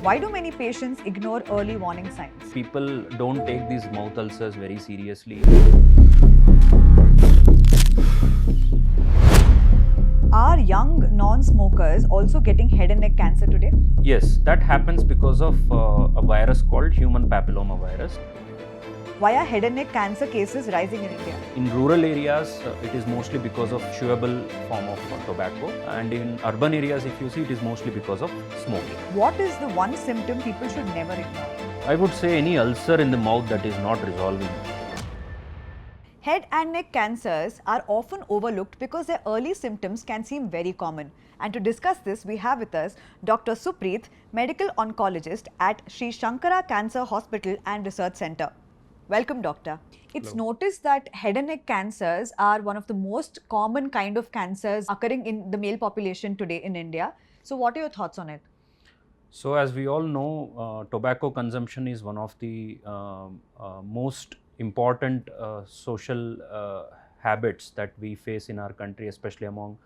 Why do many patients ignore early warning signs? People don't take these mouth ulcers very seriously. Are young non-smokers also getting head and neck cancer today? Yes, that happens because of a virus called human papillomavirus. Why are head and neck cancer cases rising in India? In rural areas, it is mostly because of chewable form of tobacco, and in urban areas, if you see, it is mostly because of smoking. What is the one symptom people should never ignore? I would say any ulcer in the mouth that is not resolving. Head and neck cancers are often overlooked because their early symptoms can seem very common. And to discuss this, we have with us Dr. Supreeth, medical oncologist at Sri Shankara Cancer Hospital and Research Center. Welcome, doctor. It's noticed that head and neck cancers are one of the most common kind of cancers occurring in the male population today in India. So what are your thoughts on it? So as we all know, tobacco consumption is one of the most important social habits that we face in our country, especially among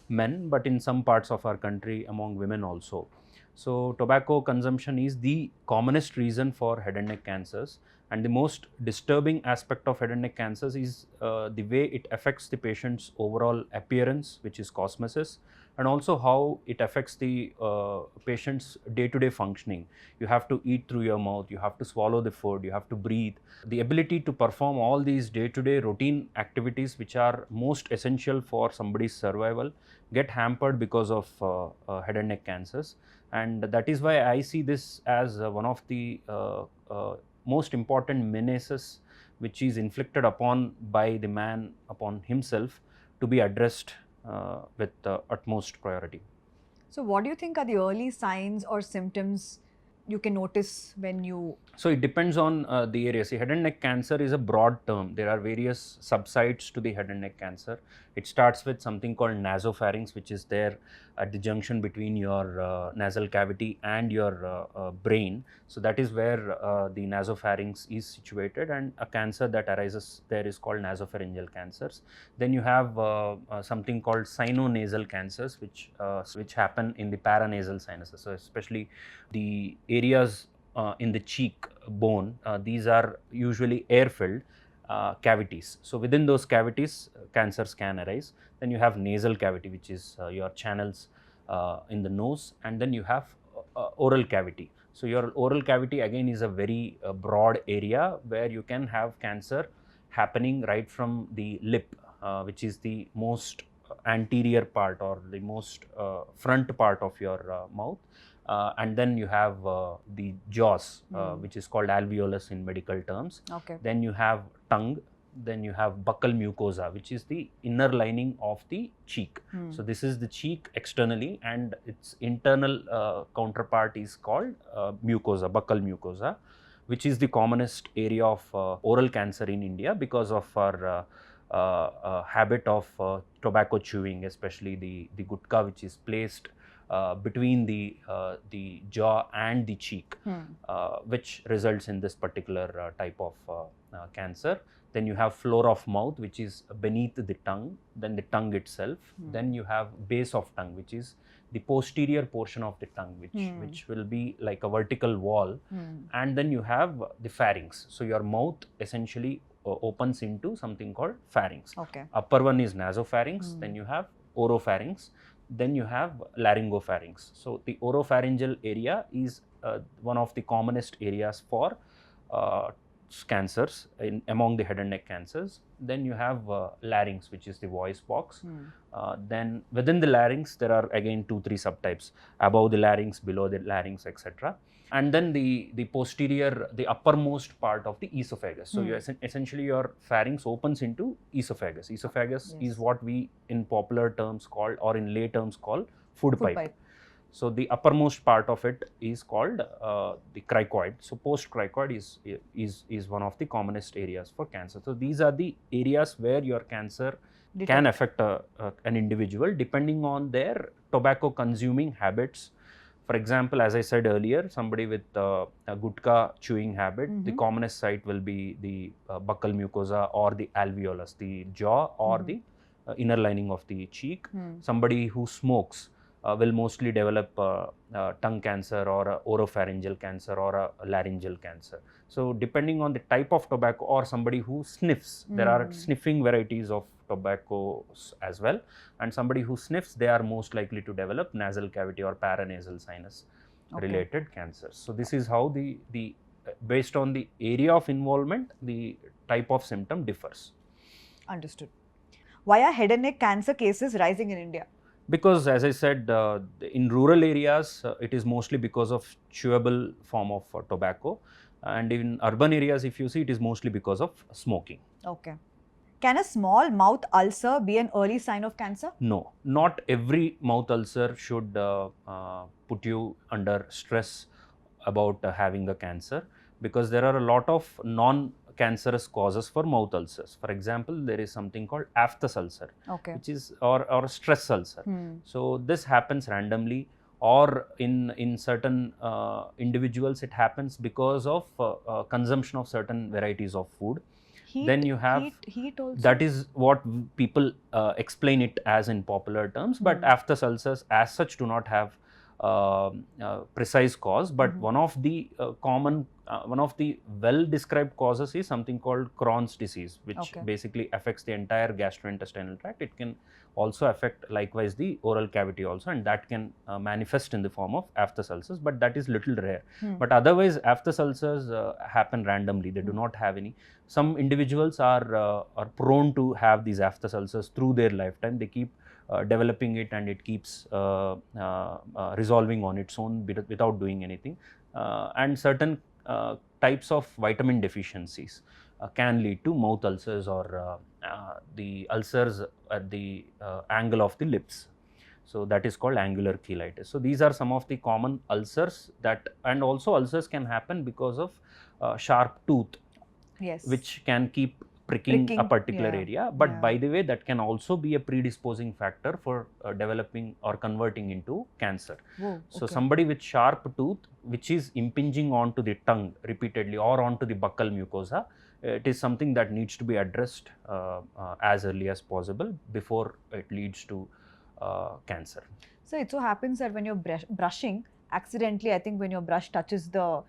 men, but in some parts of our country among women also. So tobacco consumption is the commonest reason for head and neck cancers, and the most disturbing aspect of head and neck cancers is the way it affects the patient's overall appearance, which is cosmesis, and also how it affects the patient's day-to-day functioning. You have to eat through your mouth, you have to swallow the food, you have to breathe. The ability to perform all these day-to-day routine activities which are most essential for somebody's survival get hampered because of head and neck cancers. And that is why I see this as one of the most important menaces which is inflicted upon by the man upon himself to be addressed with utmost priority. So what do you think are the early signs or symptoms you can notice when you... So it depends on the area. See, head and neck cancer is a broad term. There are various subsides to the head and neck cancer. It starts with something called nasopharynx, which is there at the junction between your nasal cavity and your brain. So that is where the nasopharynx is situated, and a cancer that arises there is called nasopharyngeal cancers. Then you have something called sinonasal cancers, which happen in the paranasal sinuses. So especially the areas in the cheek bone, these are usually air-filled cavities. So within those cavities, cancers can arise. Then you have nasal cavity, which is your channels in the nose, and then you have oral cavity. So your oral cavity again is a very broad area where you can have cancer happening right from the lip, which is the most anterior part or the most front part of your mouth. And then you have the jaws, which is called alveolus in medical terms. Okay. Then you have tongue. Then you have buccal mucosa, which is the inner lining of the cheek. So this is the cheek externally, and its internal counterpart is called mucosa, buccal mucosa, which is the commonest area of oral cancer in India because of our habit of tobacco chewing, especially the gutka, which is placed between the jaw and the cheek, which results in this particular type of cancer. Then you have floor of mouth, which is beneath the tongue, then the tongue itself. Then you have base of tongue, which is the posterior portion of the tongue, which will be like a vertical wall. And then you have the pharynx. So your mouth essentially opens into something called pharynx. Okay. Upper one is nasopharynx, then you have oropharynx, then you have laryngopharynx. So the oropharyngeal area is one of the commonest areas for cancers among the head and neck cancers. Then you have larynx, which is the voice box. Then within the larynx, there are again 2-3 subtypes: above the larynx, below the larynx, etc. And then the posterior, the uppermost part of the esophagus. So you essentially your pharynx opens into esophagus. Esophagus is what we in popular terms call, or in lay terms call, food pipe. So the uppermost part of it is called the cricoid. So post-cricoid is one of the commonest areas for cancer. So these are the areas where your cancer can affect an individual depending on their tobacco consuming habits. For example, as I said earlier, somebody with a gutka chewing habit, the commonest site will be the buccal mucosa or the alveolus, the jaw or the inner lining of the cheek. Somebody who smokes, will mostly develop tongue cancer or a oropharyngeal cancer or a laryngeal cancer. So depending on the type of tobacco or somebody who sniffs, there are sniffing varieties of tobaccos as well, and somebody who sniffs, they are most likely to develop nasal cavity or paranasal sinus related cancers. So this is how the based on the area of involvement, the type of symptom differs. Understood. Why are head and neck cancer cases rising in India? Because as I said, in rural areas, it is mostly because of chewable form of tobacco, and in urban areas, if you see, it is mostly because of smoking. Okay. Can a small mouth ulcer be an early sign of cancer? No, not every mouth ulcer should put you under stress about having the cancer, because there are a lot of non-cancerous causes for mouth ulcers. For example, there is something called aphthous ulcer, which is or stress ulcer. So this happens randomly, or in certain individuals it happens because of consumption of certain varieties of food. Then you have heat also. That is what people explain it as in popular terms, but aphthous ulcers as such do not have precise cause, but one of the one of the well described causes is something called Crohn's disease, which basically affects the entire gastrointestinal tract. It can also affect likewise the oral cavity also, and that can manifest in the form of aphthous ulcers, but that is little rare. But otherwise aphthous ulcers happen randomly, they do not have any. Some individuals are prone to have these aphthous ulcers through their lifetime. They keep developing it, and it keeps resolving on its own without doing anything. And certain types of vitamin deficiencies can lead to mouth ulcers or the ulcers at the angle of the lips. So that is called angular cheilitis. So these are some of the common ulcers that, and also ulcers can happen because of sharp tooth, which can keep pricking a particular area, but by the way, that can also be a predisposing factor for developing or converting into cancer. So somebody with sharp tooth which is impinging onto the tongue repeatedly or onto the buccal mucosa, it is something that needs to be addressed as early as possible before it leads to cancer. So it so happens that when you're brushing, accidentally, I think when your brush touches the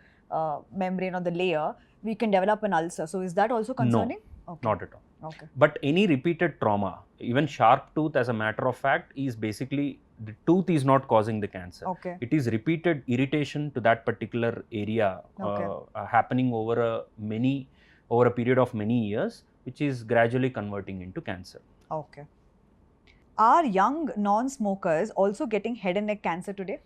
membrane or the layer, we can develop an ulcer. So is that also concerning? No, not at all. But any repeated trauma, even sharp tooth as a matter of fact, is basically the tooth is not causing the cancer. It is repeated irritation to that particular area happening over a period of many years, which is gradually converting into cancer. Are young non-smokers also getting head and neck cancer today?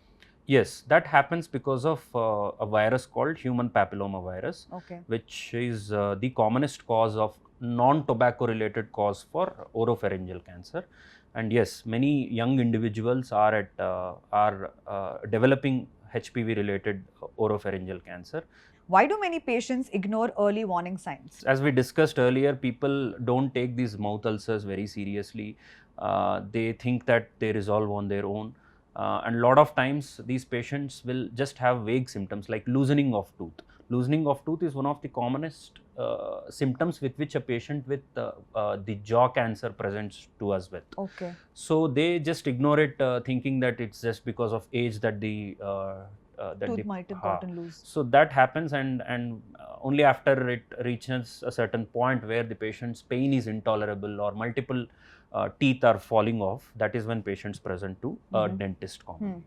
Yes, that happens because of a virus called human papilloma virus, which is the commonest cause of non-tobacco related cause for oropharyngeal cancer. And yes, many young individuals are developing HPV related oropharyngeal cancer. Why do many patients ignore early warning signs? As we discussed earlier, people don't take these mouth ulcers very seriously. They think that they resolve on their own. And a lot of times these patients will just have vague symptoms like loosening of tooth. Loosening of tooth is one of the commonest symptoms with which a patient with the jaw cancer presents to us with. So they just ignore it, thinking that it's just because of age that the tooth might have gotten loose. So that happens, and only after it reaches a certain point where the patient's pain is intolerable or multiple teeth are falling off, that is when patients present to a dentist commonly.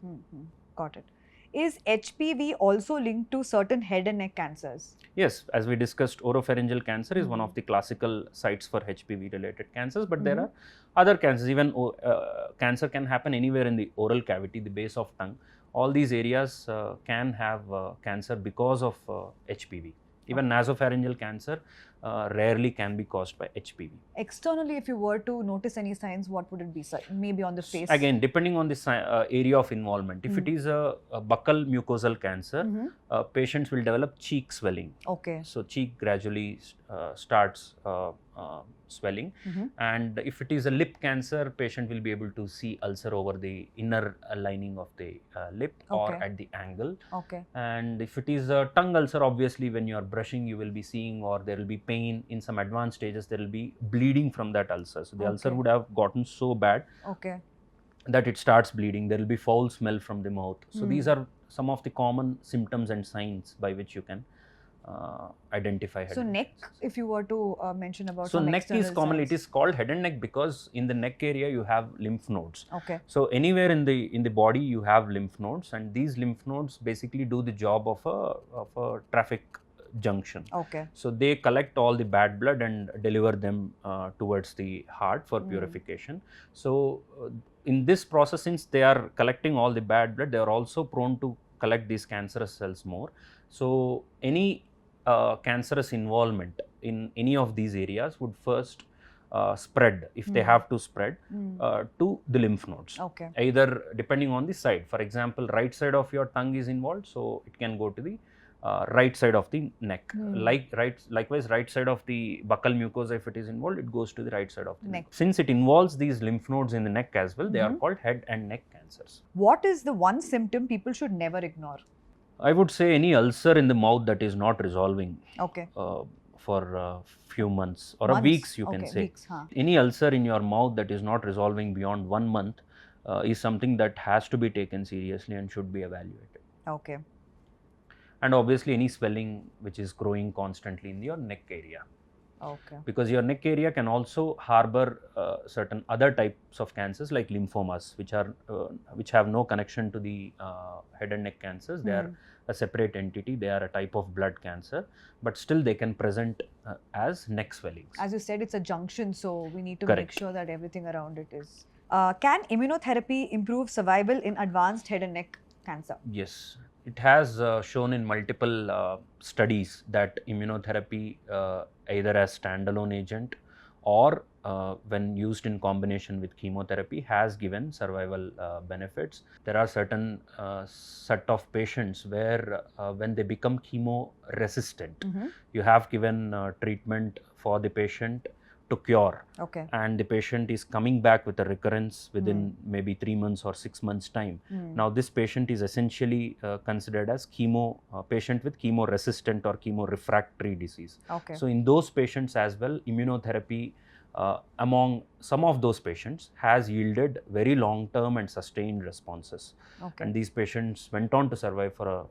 Got it. Is HPV also linked to certain head and neck cancers? Yes, as we discussed, oropharyngeal cancer is one of the classical sites for HPV related cancers, but there are other cancers. Even cancer can happen anywhere in the oral cavity, the base of tongue. All these areas can have cancer because of HPV. Even nasopharyngeal cancer rarely can be caused by HPV. Externally, if you were to notice any signs, what would it be? Maybe on the face? Again, depending on the area of involvement. If it is a buccal mucosal cancer, patients will develop cheek swelling. So cheek gradually starts swelling. And if it is a lip cancer, patient will be able to see ulcer over the inner lining of the lip or at the angle. And if it is a tongue ulcer, obviously when you are brushing, you will be seeing, or there will be pain. In some advanced stages, there will be bleeding from that ulcer. So the ulcer would have gotten so bad that it starts bleeding. There will be foul smell from the mouth. So these Hmm. are some of the common symptoms and signs by which you can identify head So and neck neck, cancers. if you were to mention about So some neck is external commonly, signs. it is called head and neck because in the neck area you have lymph nodes. Okay. So anywhere in the body you have lymph nodes, and these lymph nodes basically do the job of a traffic junction. Okay. So they collect all the bad blood and deliver them towards the heart for purification. So in this process, since they are collecting all the bad blood, they are also prone to collect these cancerous cells more. So any cancerous involvement in any of these areas would first spread, if they have to spread, to the lymph nodes. Okay. Either depending on the side. For example, right side of your tongue is involved, so it can go to the right side of the neck. Likewise, right side of the buccal mucosa, if it is involved, it goes to the right side of the neck. Since it involves these lymph nodes in the neck as well, they are called head and neck cancers. What is the one symptom people should never ignore? I would say any ulcer in the mouth that is not resolving Okay. for a few months or weeks, you can say. Weeks, huh? Any ulcer in your mouth that is not resolving beyond 1 month is something that has to be taken seriously and should be evaluated. Okay. And obviously any swelling which is growing constantly in your neck area. Okay. Because your neck area can also harbor certain other types of cancers like lymphomas, which have no connection to the head and neck cancers. They are a separate entity. They are a type of blood cancer, but still they can present as neck swellings. As you said, it's a junction, so we need to Correct. make sure that everything around it is. Can immunotherapy improve survival in advanced head and neck cancer? Yes, it has shown in multiple studies that immunotherapy, either as standalone agent or when used in combination with chemotherapy, has given survival benefits. There are certain set of patients where when they become chemo resistant, you have given treatment for the patient to cure. Okay. And the patient is coming back with a recurrence within maybe 3 months or 6 months time. Now this patient is essentially considered as patient with chemo resistant or chemo refractory disease. Okay. So in those patients as well, immunotherapy among some of those patients has yielded very long term and sustained responses. Okay. And these patients went on to survive for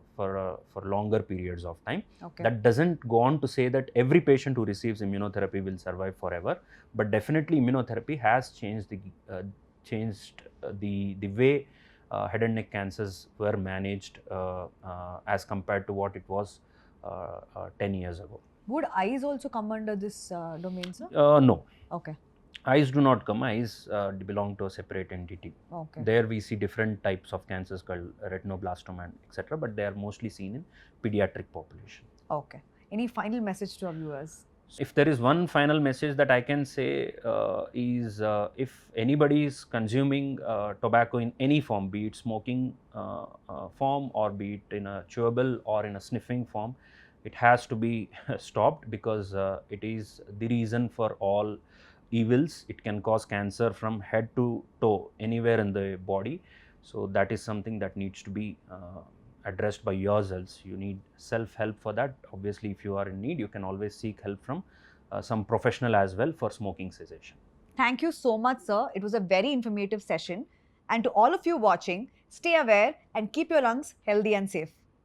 longer periods of time. Okay. That doesn't go on to say that every patient who receives immunotherapy will survive forever, but definitely immunotherapy has changed the way head and neck cancers were managed as compared to what it was 10 years ago. Would eyes also come under this domain, sir? No. Okay. Eyes do not come. Eyes belong to a separate entity. Okay. There we see different types of cancers called retinoblastoma, etc. But they are mostly seen in pediatric population. Okay. Any final message to our viewers? If there is one final message that I can say is if anybody is consuming tobacco in any form, be it smoking form or be it in a chewable or in a sniffing form, it has to be stopped because it is the reason for all evils. It can cause cancer from head to toe anywhere in the body. So that is something that needs to be addressed by yourselves. You need self-help for that. Obviously, if you are in need, you can always seek help from some professional as well for smoking cessation. Thank you so much, sir. It was a very informative session. And to all of you watching, stay aware and keep your lungs healthy and safe.